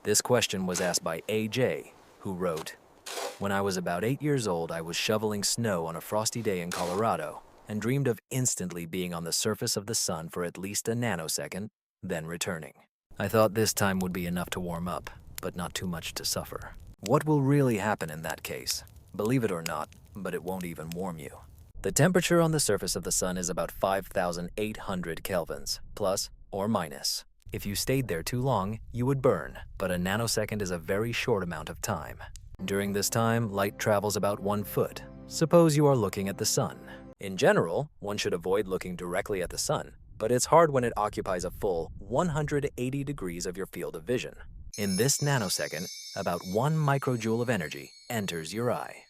This question was asked by AJ, who wrote, "When I was about 8 years old, I was shoveling snow on a frosty day in Colorado and dreamed of instantly being on the surface of the sun for at least a nanosecond, then returning. I thought this time would be enough to warm up, but not too much to suffer. What will really happen in that case? Believe it or not, but it won't even warm you. The temperature on the surface of the sun is about 5,800 kelvins, plus or minus. If you stayed there too long, you would burn, but a nanosecond is a very short amount of time. During this time, light travels about 1 foot. Suppose you are looking at the sun. In general, one should avoid looking directly at the sun, but it's hard when it occupies a full 180 degrees of your field of vision. In this nanosecond, about 1 microjoule of energy enters your eye.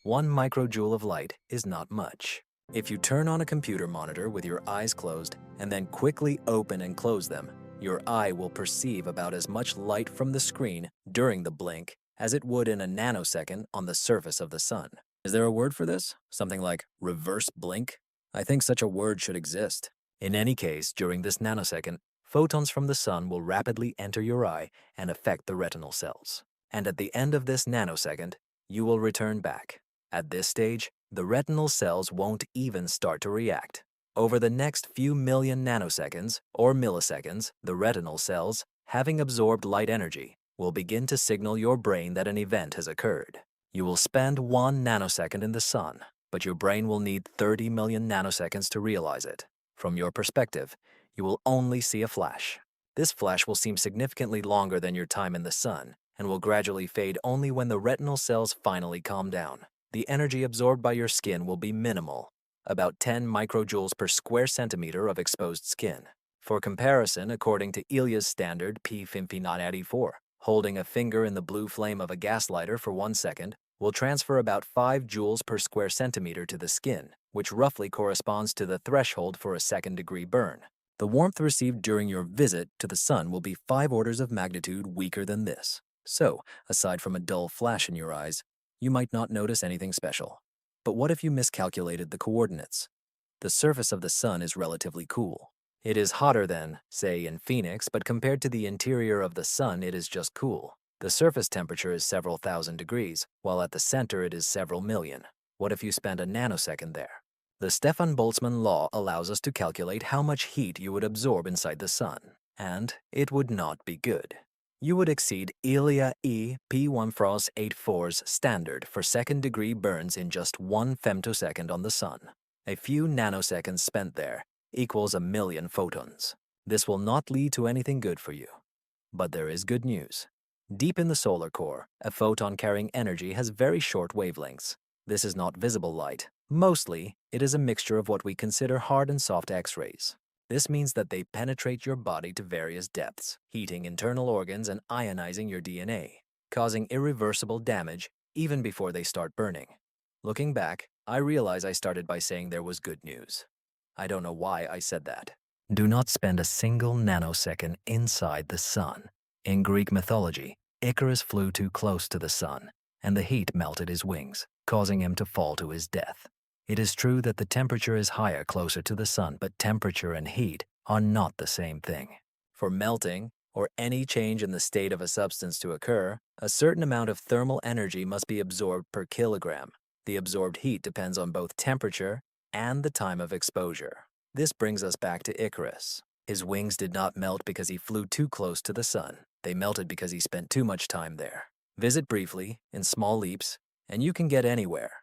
1 microjoule of light is not much. If you turn on a computer monitor with your eyes closed and then quickly open and close them, your eye will perceive about as much light from the screen during the blink as it would in a nanosecond on the surface of the sun. Is there a word for this? Something like reverse blink? I think such a word should exist. In any case, during this nanosecond, photons from the sun will rapidly enter your eye and affect the retinal cells. And at the end of this nanosecond, you will return back. At this stage, the retinal cells won't even start to react. Over the next few million nanoseconds or milliseconds, the retinal cells, having absorbed light energy, will begin to signal your brain that an event has occurred. You will spend 1 nanosecond in the sun, but your brain will need 30 million nanoseconds to realize it. From your perspective, you will only see a flash. This flash will seem significantly longer than your time in the sun and will gradually fade only when the retinal cells finally calm down. The energy absorbed by your skin will be minimal, about 10 microjoules per square centimeter of exposed skin. For comparison, according to Ilya's standard P5984, holding a finger in the blue flame of a gas lighter for 1 second will transfer about 5 joules per square centimeter to the skin, which roughly corresponds to the threshold for a second-degree burn. The warmth received during your visit to the sun will be 5 orders of magnitude weaker than this. So, aside from a dull flash in your eyes, you might not notice anything special. But what if you miscalculated the coordinates? The surface of the sun is relatively cool. It is hotter than, say, in Phoenix, but compared to the interior of the sun, it is just cool. The surface temperature is several thousand degrees, while at the center it is several million. What if you spent a nanosecond there? The Stefan Boltzmann law allows us to calculate how much heat you would absorb inside the sun, and it would not be good. You would exceed Ilya E. P1484's standard for second-degree burns in just 1 femtosecond on the sun. A few nanoseconds spent there equals a million photons. This will not lead to anything good for you. But there is good news. Deep in the solar core, a photon carrying energy has very short wavelengths. This is not visible light. Mostly, it is a mixture of what we consider hard and soft X-rays. This means that they penetrate your body to various depths, heating internal organs and ionizing your DNA, causing irreversible damage even before they start burning. Looking back, I realize I started by saying there was good news. I don't know why I said that. Do not spend a single nanosecond inside the sun. In Greek mythology, Icarus flew too close to the sun, and the heat melted his wings, causing him to fall to his death. It is true that the temperature is higher closer to the sun, but temperature and heat are not the same thing. For melting, or any change in the state of a substance to occur, a certain amount of thermal energy must be absorbed per kilogram. The absorbed heat depends on both temperature and the time of exposure. This brings us back to Icarus. His wings did not melt because he flew too close to the sun. They melted because he spent too much time there. Visit briefly, in small leaps, and you can get anywhere.